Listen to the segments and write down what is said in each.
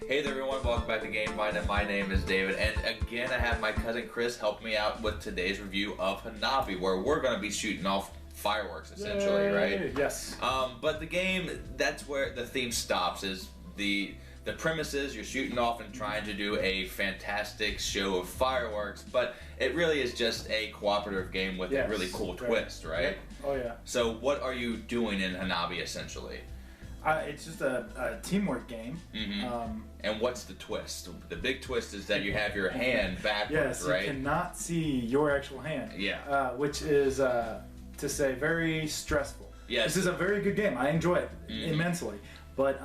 Hey there everyone, welcome back to Game Mind, and my name is David, and again I have my cousin Chris help me out with today's review of Hanabi, where we're going to be shooting off fireworks essentially. Yay. Right? Yes. But the game, that's where the theme stops, is the premise is you're shooting off and trying to do a fantastic show of fireworks, but it really is just a cooperative game with a really cool twist, right? Yep. Oh yeah. So what are you doing in Hanabi essentially? It's just a teamwork game. Mm-hmm. And what's the twist? The big twist is that you have your hand backwards, yes, right? you cannot see your actual hand. Yeah. Which is, to say, very stressful. Yes. This is a very good game. I enjoy it immensely. But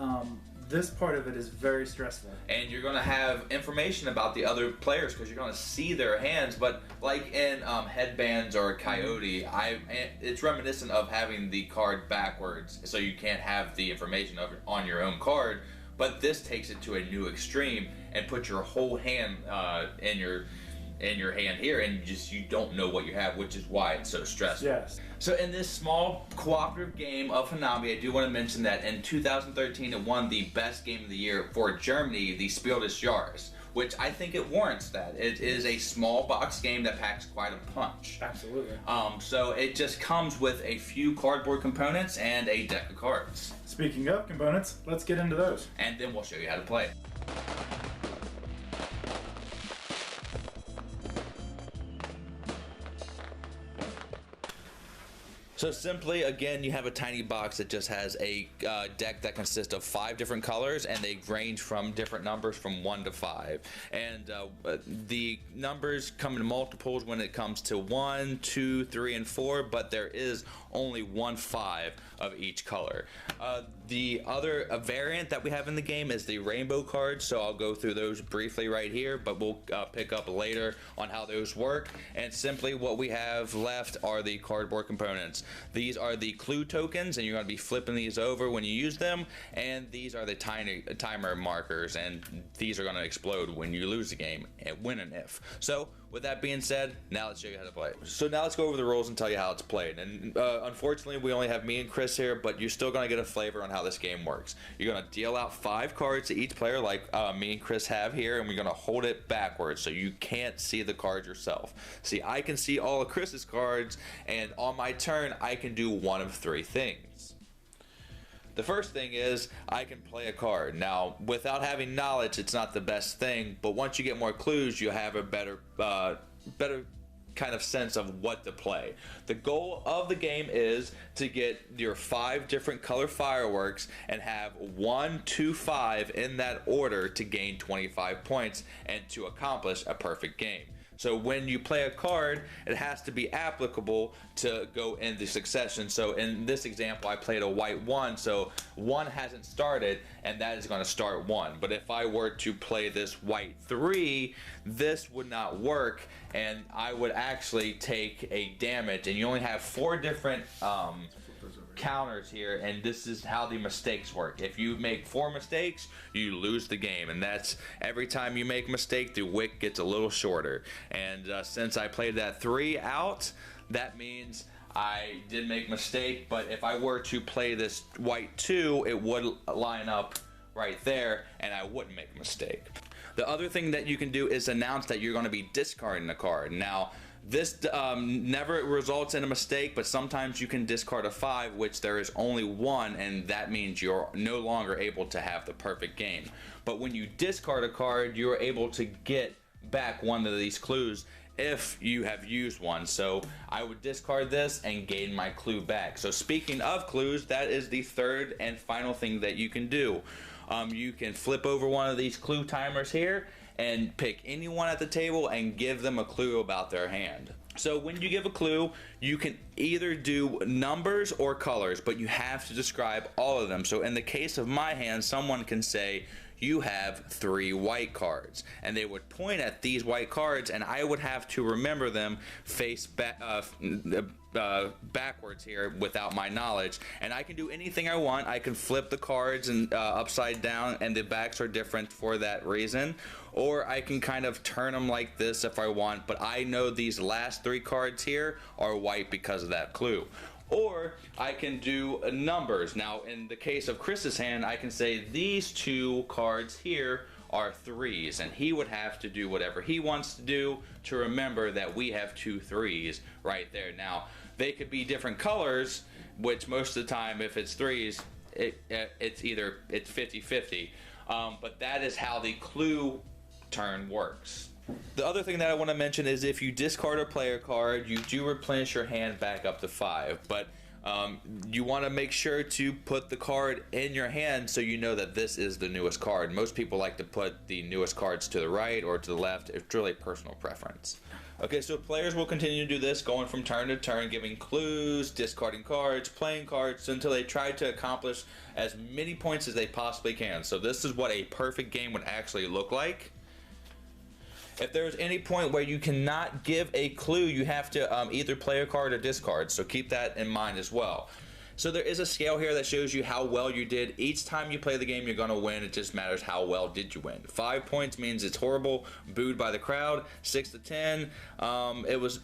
this part of it is very stressful. And you're going to have information about the other players because you're going to see their hands. But like in Headbands or Coyote, it's reminiscent of having the card backwards, so you can't have the information on your own card. But this takes it to a new extreme and puts your whole hand in your hand here, and you don't know what you have, which is why it's so stressful. Yes. So in this small cooperative game of Hanabi, I do want to mention that in 2013 it won the best game of the year for Germany, the Spiel des Jahres, which I think it warrants that. It is a small box game that packs quite a punch. Absolutely. So it just comes with a few cardboard components and a deck of cards. Speaking of components, let's get into those. And then we'll show you how to play it. So simply, again, you have a tiny box that just has a deck that consists of 5 different colors, and they range from different numbers from 1 to 5. And the numbers come in multiples when it comes to 1, 2, 3, and 4, but there is only 1 5 of each color. The other variant that we have in the game is the rainbow cards, so I'll go through those briefly right here, but we'll pick up later on how those work. And simply what we have left are the cardboard components. These are the clue tokens, and you're going to be flipping these over when you use them, and these are the timer markers, and these are going to explode when you lose the game, and when and if. So with that being said, now let's show you how to play. So now let's go over the rules and tell you how it's played. And unfortunately, we only have me and Chris here, but you're still going to get a flavor on how this game works. You're going to deal out 5 cards to each player, like me and Chris have here, and we're going to hold it backwards so you can't see the cards yourself. See, I can see all of Chris's cards, and on my turn, I can do one of 3 things. The first thing is I can play a card. Now, without having knowledge, it's not the best thing, but once you get more clues, you have a better kind of sense of what to play. The goal of the game is to get your 5 different color fireworks and have 1, 2, 5 in that order to gain 25 points and to accomplish a perfect game. So when you play a card, it has to be applicable to go in the succession. So in this example, I played a white 1, so 1 hasn't started, and that is going to start 1. But if I were to play this white 3, this would not work, and I would actually take a damage. And you only have 4 different counters here, and this is how the mistakes work. If you make 4 mistakes, you lose the game, and that's every time you make a mistake, the wick gets a little shorter. And since I played that 3 out, that means I did make a mistake, but if I were to play this white 2, it would line up right there, and I wouldn't make a mistake. The other thing that you can do is announce that you're going to be discarding a card. Now, this never results in a mistake, but sometimes you can discard a 5, which there is only 1, and that means you're no longer able to have the perfect game. But when you discard a card, you're able to get back one of these clues if you have used one. So I would discard this and gain my clue back. So speaking of clues, that is the third and final thing that you can do. You can flip over one of these clue timers here and pick anyone at the table and give them a clue about their hand. So when you give a clue, you can either do numbers or colors, but you have to describe all of them. So in the case of my hand, someone can say, you have 3 white cards, and they would point at these white cards, and I would have to remember them face backwards here without my knowledge. And I can do anything I want. I can flip the cards and upside down, and the backs are different for that reason, or I can kind of turn them like this if I want, but I know these last 3 cards here are white because of that clue. Or I can do numbers. Now, in the case of Chris's hand, I can say these 2 cards here are 3s, and he would have to do whatever he wants to do to remember that we have 2 3s right there. Now, they could be different colors, which most of the time, if it's 3s, it's 50-50. But that is how the clue turn works. The other thing that I want to mention is if you discard a player card, you do replenish your hand back up to 5. But you want to make sure to put the card in your hand so you know that this is the newest card. Most people like to put the newest cards to the right or to the left. It's really personal preference. Okay, so players will continue to do this, going from turn to turn, giving clues, discarding cards, playing cards, until they try to accomplish as many points as they possibly can. So this is what a perfect game would actually look like. If there's any point where you cannot give a clue, you have to either play a card or discard. So keep that in mind as well. So there is a scale here that shows you how well you did. Each time you play the game, you're going to win. It just matters how well did you win. 5 points means it's horrible, booed by the crowd. 6 to 10, it was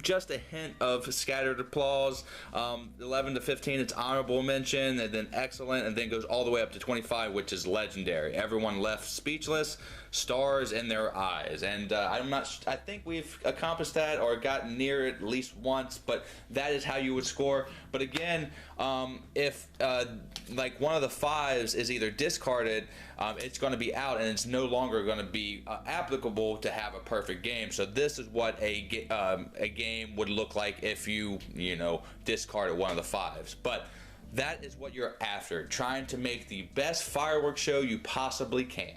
just a hint of scattered applause. 11 to 15, it's honorable mention, and then excellent, and then goes all the way up to 25, which is legendary. Everyone left speechless, stars in their eyes. And I think we've accomplished that or gotten near it at least once, but that is how you would score. But again, if like one of the 5s is either discarded, it's going to be out, and it's no longer going to be applicable to have a perfect game. So this is what a game would look like if you discarded one of the 5s. But that is what you're after, trying to make the best fireworks show you possibly can.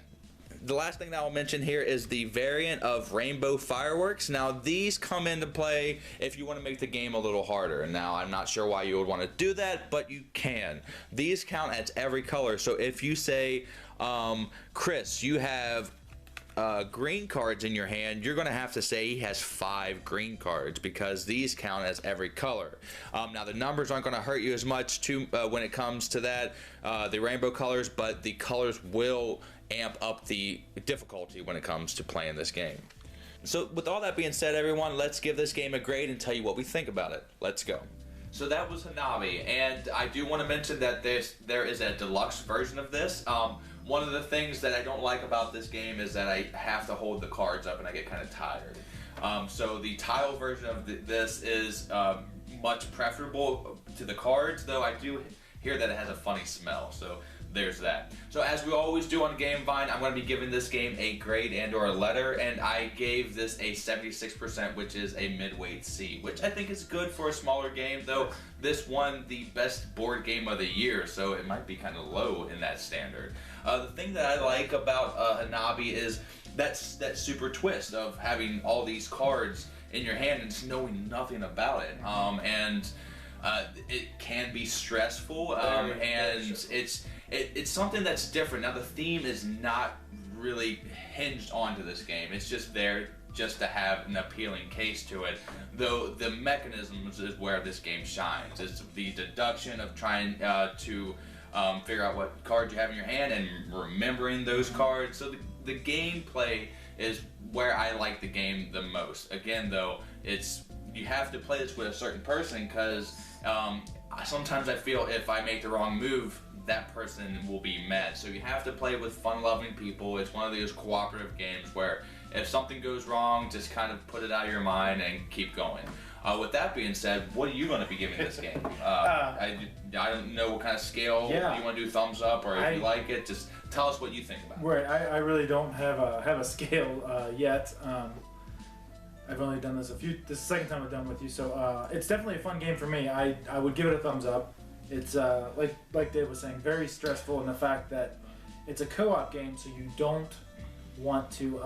The last thing that I'll mention here is the variant of rainbow fireworks. Now, these come into play if you want to make the game a little harder. Now, I'm not sure why you would want to do that, but you can. These count as every color. So if you say, Chris, you have green cards in your hand, you're going to have to say he has 5 green cards, because these count as every color. Now, the numbers aren't going to hurt you as much when it comes to that, the rainbow colors, but the colors will amp up the difficulty when it comes to playing this game. So with all that being said, everyone, let's give this game a grade and tell you what we think about it. Let's go. So that was Hanabi, and I do want to mention that there is a deluxe version of this. One of the things that I don't like about this game is that I have to hold the cards up and I get kind of tired. So the tile version of this is much preferable to the cards, though I do hear that it has a funny smell. So there's that. So as we always do on GameVine, I'm going to be giving this game a grade and or a letter, and I gave this a 76%, which is a midweight C, which I think is good for a smaller game, though this won the best board game of the year, so it might be kind of low in that standard. The thing that I like about Hanabi is that super twist of having all these cards in your hand and just knowing nothing about it, and it can be stressful, and it's something that's different. Now, the theme is not really hinged onto this game. It's just there just to have an appealing case to it, though the mechanisms is where this game shines. It's the deduction of trying to figure out what cards you have in your hand and remembering those cards. So the gameplay is where I like the game the most. Again, though, you have to play this with a certain person, because sometimes I feel if I make the wrong move, that person will be mad. So you have to play with fun-loving people. It's one of those cooperative games where if something goes wrong, just kind of put it out of your mind and keep going. With that being said, what are you going to be giving this game? I don't know what kind of scale you want to do, thumbs up, or if you like it, just tell us what you think about it. Right, I really don't have a scale yet. I've only done this this is the second time I've done with you, so it's definitely a fun game for me. I would give it a thumbs up. It's like Dave was saying, very stressful in the fact that it's a co-op game, so you don't want to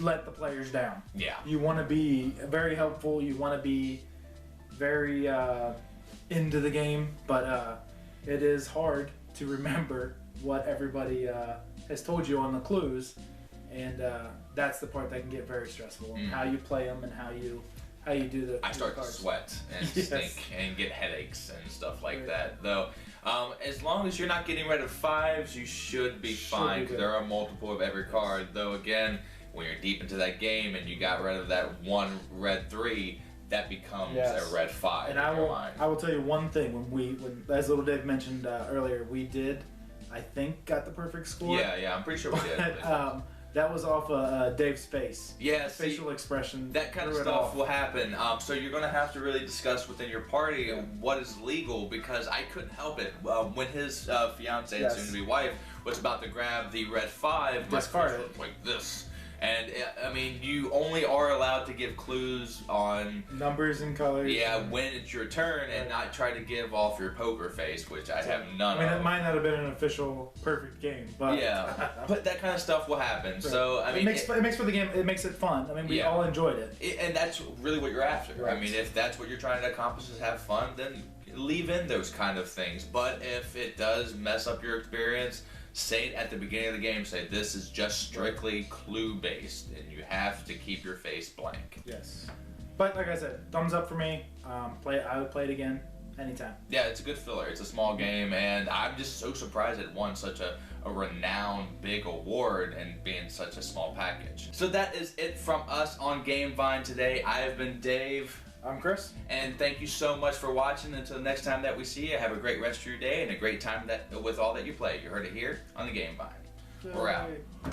let the players down. Yeah. You want to be very helpful. You want to be very into the game, but it is hard to remember what everybody has told you on the clues, and that's the part that can get very stressful. How you play them and how you do the. I start to sweat and stink and get headaches and stuff like that. Though, as long as you're not getting rid of 5s, you should be fine, because there are multiple of every card. Though again, when you're deep into that game and you got rid of that one red 3, that becomes Yes. a red 5 And in I your mind. will tell you one thing. When as Little Dave mentioned earlier, we did, I think, got the perfect score. Yeah, I'm pretty sure we did. But, that was off Dave's face. Yeah, Facial expression. that kind of threw it stuff off. will happen. So you're going to have to really discuss within your party what is legal, because I couldn't help it. When his fiance and Yes. soon-to-be wife was about to grab the red 5, my Discard face it. was like this. And I mean, you only are allowed to give clues on Numbers and colors. when it's your turn, and not try to give off your poker face, which I have none I mean, of. it might not have been an official perfect game, but But that kind of stuff will happen. So I mean, it makes for the game. It makes it fun. I mean, we all enjoyed it. and that's really what you're after. Right. I mean, if that's what you're trying to accomplish is have fun, then leave in those kind of things. But if it does mess up your experience, say it at the beginning of the game. Say this is just strictly clue based, and you have to keep your face blank. Yes. But like I said, thumbs up for me. I would play it again anytime. Yeah, it's a good filler. It's a small game, and I'm just so surprised it won such a renowned big award and being such a small package. So that is it from us on Gamevine today. I have been Dave. I'm Chris. And thank you so much for watching. Until the next time that we see you, have a great rest of your day and a great time with all that you play. You heard it here on the Gamevine. We're out. Yay.